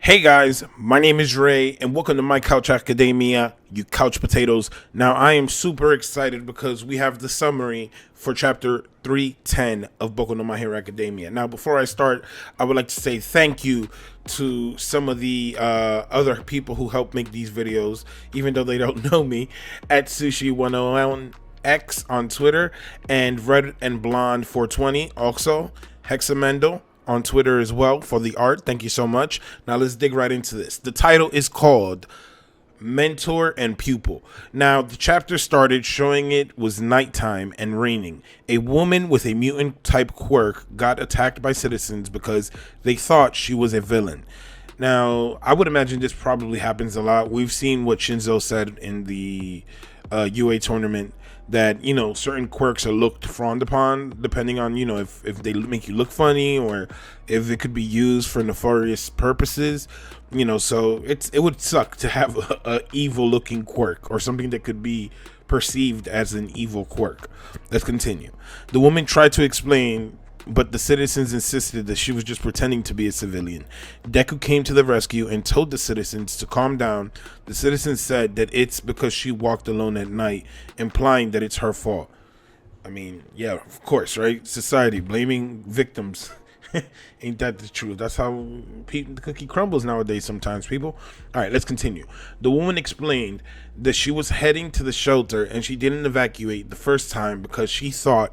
Hey guys, my name is Ray, and welcome to My Couch Academia, you couch potatoes. Now, I am super excited because we have the summary for chapter 310 of Boku no My Hero Academia. Now, before I start, I would like to say thank you to some of the other people who helped make these videos, even though they don't know me, at Sushi101 X on Twitter, and Red and Blonde 420 also, Hexamendel on Twitter as well for the art. Thank you so much. Now let's dig right into this. The title is called Mentor and Pupil. Now, the chapter started showing it was nighttime and raining. A woman with a mutant type quirk got attacked by citizens because they thought she was a villain. Now, I would imagine this probably happens a lot. We've seen what Shinzo said in the UA tournament, that certain quirks are looked frowned upon depending on if they make you look funny, or if it could be used for nefarious purposes. So it would suck to have a evil looking quirk, or something that could be perceived as an evil quirk. Let's continue. The woman tried to explain, but the citizens insisted that she was just pretending to be a civilian. Deku came to the rescue and told the citizens to calm down. The citizens said that it's because she walked alone at night, implying that it's her fault. I mean, yeah, of course, right? Society blaming victims. Ain't that the truth? That's how the cookie crumbles nowadays sometimes, people. All right, let's continue. The woman explained that she was heading to the shelter and she didn't evacuate the first time because she thought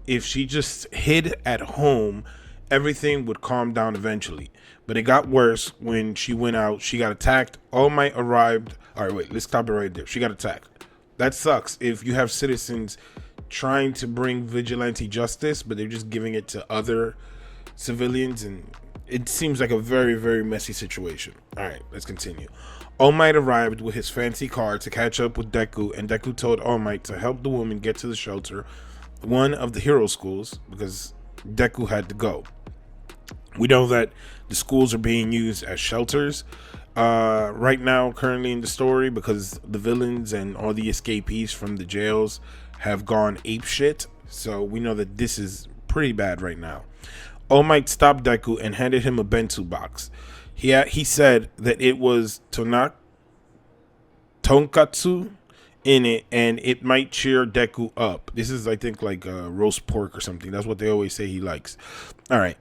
if she just hid at home, everything would calm down eventually. But it got worse when she went out. She got attacked. All Might arrived. All right, wait, let's stop it right there. She got attacked. That sucks if you have citizens trying to bring vigilante justice, but they're just giving it to other civilians, and it seems like a very, very messy situation. All right, let's continue. All Might arrived with his fancy car to catch up with Deku, and Deku told All Might to help the woman get to the shelter, one of the hero schools, because Deku had to go. We know that the schools are being used as shelters right now, currently in the story, because the villains and all the escapees from the jails have gone ape shit. So we know that this is pretty bad right now. All Might stopped Deku and handed him a bento box. He said that it was tonkatsu in it, and it might cheer Deku up. This is, I think, like roast pork or something. That's what they always say he likes. All right.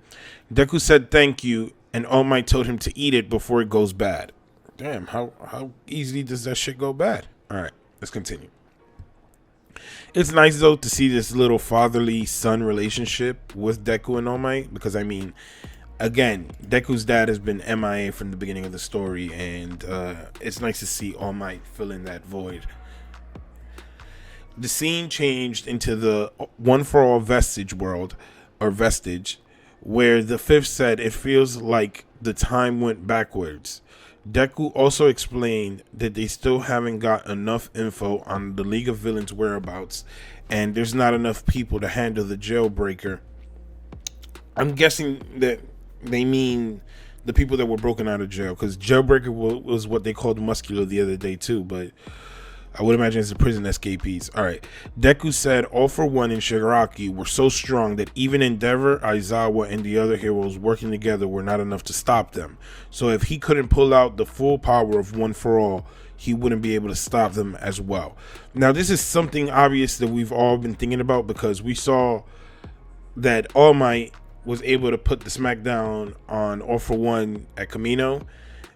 Deku said thank you, and All Might told him to eat it before it goes bad. Damn, how easily does that shit go bad? All right, let's continue. It's nice, though, to see this little fatherly son relationship with Deku and All Might, because, I mean, again, Deku's dad has been MIA from the beginning of the story, and it's nice to see All Might fill in that void. The scene changed into the One for All Vestige world, or Vestige, where the fifth said it feels like the time went backwards. Deku also explained that they still haven't got enough info on the League of Villains' whereabouts, and there's not enough people to handle the jailbreaker. I'm guessing that they mean the people that were broken out of jail, because jailbreaker was what they called muscular the other day too, but I would imagine it's the prison escapees. All right. Deku said All for One and Shigaraki were so strong that even Endeavor, Aizawa, and the other heroes working together were not enough to stop them. So if he couldn't pull out the full power of One for All, he wouldn't be able to stop them as well. Now, this is something obvious that we've all been thinking about, because we saw that All Might was able to put the smackdown on All for One at Kamino.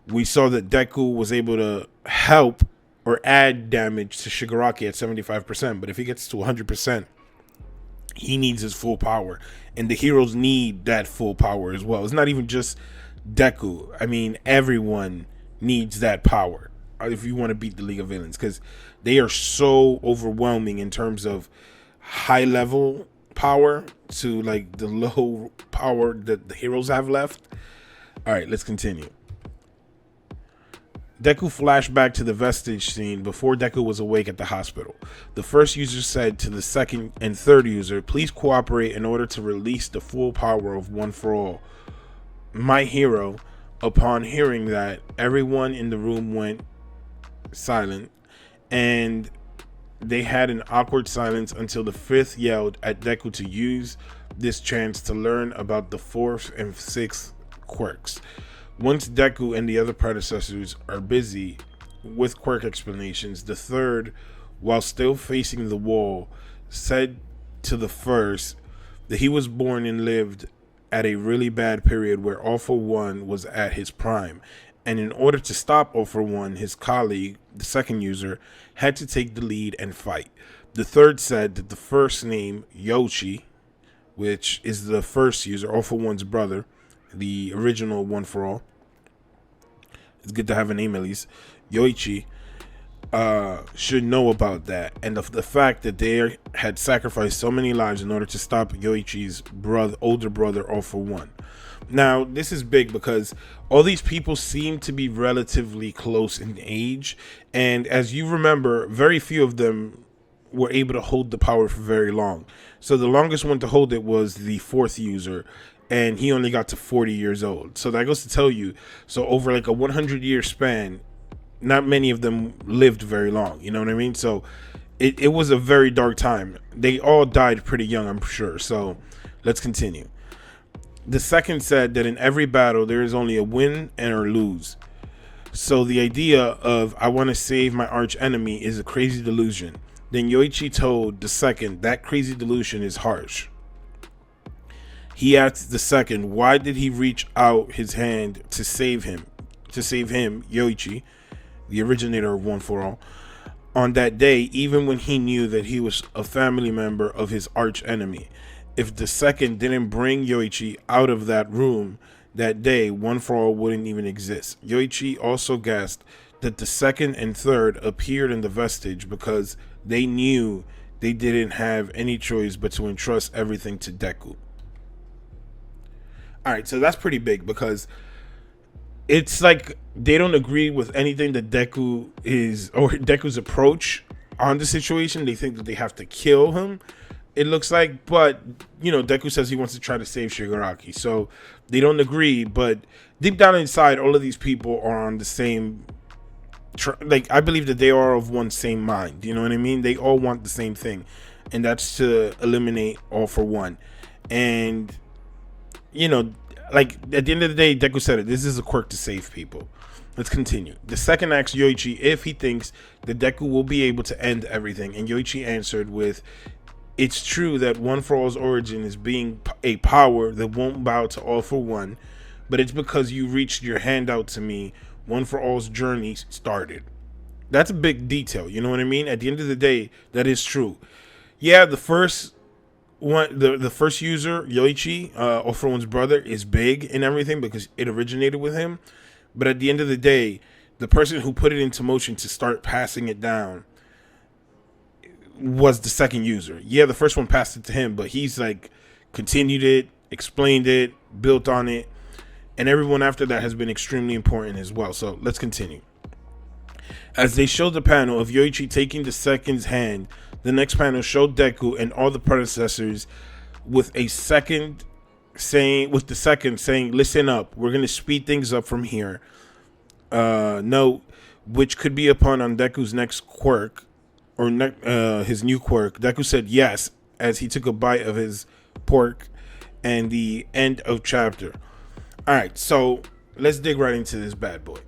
We saw that Deku was able to help or add damage to Shigaraki at 75%, but if he gets to 100%, he needs his full power, and the heroes need that full power as well. It's not even just Deku. I mean, everyone needs that power if you want to beat the League of Villains, because they are so overwhelming in terms of high level power to like the low power that the heroes have left. All right, let's continue. Deku flashed back to the vestige scene before Deku was awake at the hospital. The first user said to the second and third user, please cooperate in order to release the full power of One for All. My hero, upon hearing that, everyone in the room went silent, and they had an awkward silence until the fifth yelled at Deku to use this chance to learn about the fourth and sixth quirks. Once Deku and the other predecessors are busy with quirk explanations, the third, while still facing the wall, said to the first that he was born and lived at a really bad period where All For One was at his prime. And in order to stop All For One, his colleague, the second user, had to take the lead and fight. The third said that the first name, Yoshi, which is the first user, All For One's brother, the original One For All, it's good to have a name at least, Yoichi, should know about that, and the fact that they had sacrificed so many lives in order to stop Yoichi's older brother, All For One. Now, this is big because all these people seem to be relatively close in age, and as you remember, very few of them were able to hold the power for very long. So the longest one to hold it was the fourth user, and he only got to 40 years old. So that goes to tell you, so over like a 100-year span, not many of them lived very long. You know what I mean? So it was a very dark time. They all died pretty young, I'm sure. So let's continue. The second said that in every battle, there is only a win and or lose. So the idea of I want to save my arch enemy is a crazy delusion. Then Yoichi told the second that crazy delusion is harsh. He asked the second, why did he reach out his hand to save him, Yoichi, the originator of One For All, on that day, even when he knew that he was a family member of his arch enemy? If the second didn't bring Yoichi out of that room that day, One For All wouldn't even exist. Yoichi also guessed that the second and third appeared in the vestige because they knew they didn't have any choice but to entrust everything to Deku. Alright, so that's pretty big because it's like they don't agree with anything that Deku is, or Deku's approach on the situation. They think that they have to kill him, it looks like, but you know, Deku says he wants to try to save Shigaraki, so they don't agree. But deep down inside, all of these people are on the same like, I believe that they are of one same mind, you know what I mean? They all want the same thing, and that's to eliminate All For One. And you know, like at the end of the day, Deku said it, this is a quirk to save people. Let's continue. The second asked Yoichi if he thinks that Deku will be able to end everything, and Yoichi answered with, it's true that One For All's origin is being a power that won't bow to All For One, but it's because you reached your hand out to me, One For All's journey started. That's a big detail, you know what I mean? At the end of the day, that is true. Yeah, the first one, the first user, Yoichi, All For One's brother, is big and everything because it originated with him. But at the end of the day, the person who put it into motion to start passing it down was the second user. Yeah, the first one passed it to him, but he's like continued it, explained it, built on it, and everyone after that has been extremely important as well. So let's continue. As they showed the panel of Yoichi taking the second's hand, the next panel showed Deku and all the predecessors with the second saying, listen up, we're going to speed things up from here. Note, which could be a pun on Deku's next quirk, or his new quirk. Deku said yes as he took a bite of his pork, and the end of chapter. Alright, so let's dig right into this bad boy.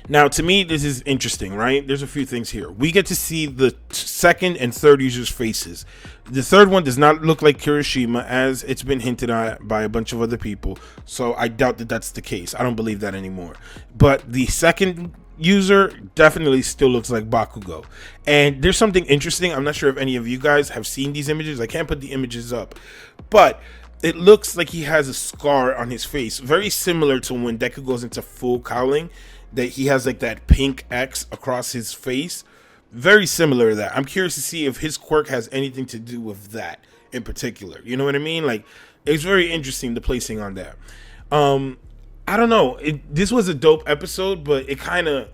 Now, to me, this is interesting, right? There's a few things here. We get to see the second and third users' faces. The third one does not look like Kirishima, as it's been hinted at by a bunch of other people. So I doubt that that's the case. I don't believe that anymore. But the second user definitely still looks like Bakugo. And there's something interesting. I'm not sure if any of you guys have seen these images. I can't put the images up. But it looks like he has a scar on his face. Very similar to when Deku goes into full cowling, that he has like that pink X across his face. Very similar to that. I'm curious to see if his quirk has anything to do with that in particular. You know what I mean? Like, it's very interesting, the placing on that. I don't know. This was a dope episode, but it kind of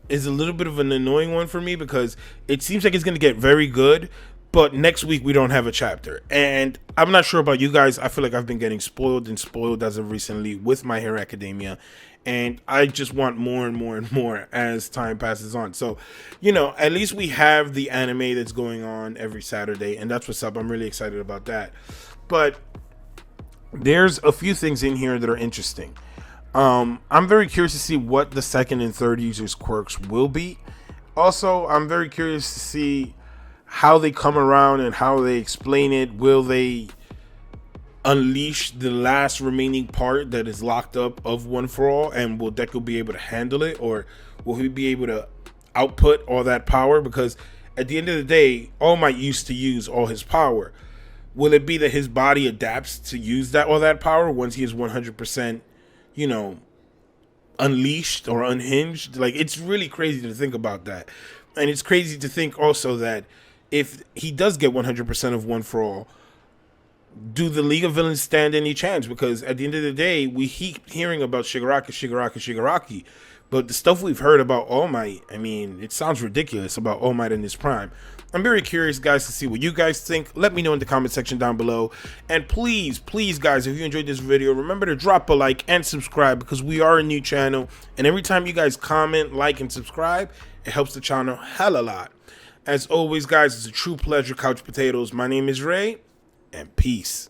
is a little bit of an annoying one for me because it seems like it's going to get very good, but next week we don't have a chapter. And I'm not sure about you guys. I feel like I've been getting spoiled as of recently with My Hero Academia. And I just want more and more and more as time passes on. So, you know, at least we have the anime that's going on every Saturday. And that's what's up. I'm really excited about that. But there's a few things in here that are interesting. I'm very curious to see what the second and third users' quirks will be. Also, I'm very curious to see how they come around and how they explain it. Will they unleash the last remaining part that is locked up of One for All, and will Deku be able to handle it, or will he be able to output all that power? Because at the end of the day, All Might used to use all his power. Will it be that his body adapts to use that all that power once he is 100%, you know, unleashed or unhinged? Like, it's really crazy to think about that. And it's crazy to think also that if he does get 100% of One for All, do the League of Villains stand any chance? Because at the end of the day, we keep hearing about Shigaraki, but the stuff we've heard about All Might, I mean, it sounds ridiculous about All Might in his prime. I'm very curious, guys, to see what you guys think. Let me know in the comment section down below. And please, guys, if you enjoyed this video, remember to drop a like and subscribe, because we are a new channel. And every time you guys comment, like, and subscribe, it helps the channel hell a lot. As always, guys, it's a true pleasure, Couch Potatoes. My name is Ray, and peace.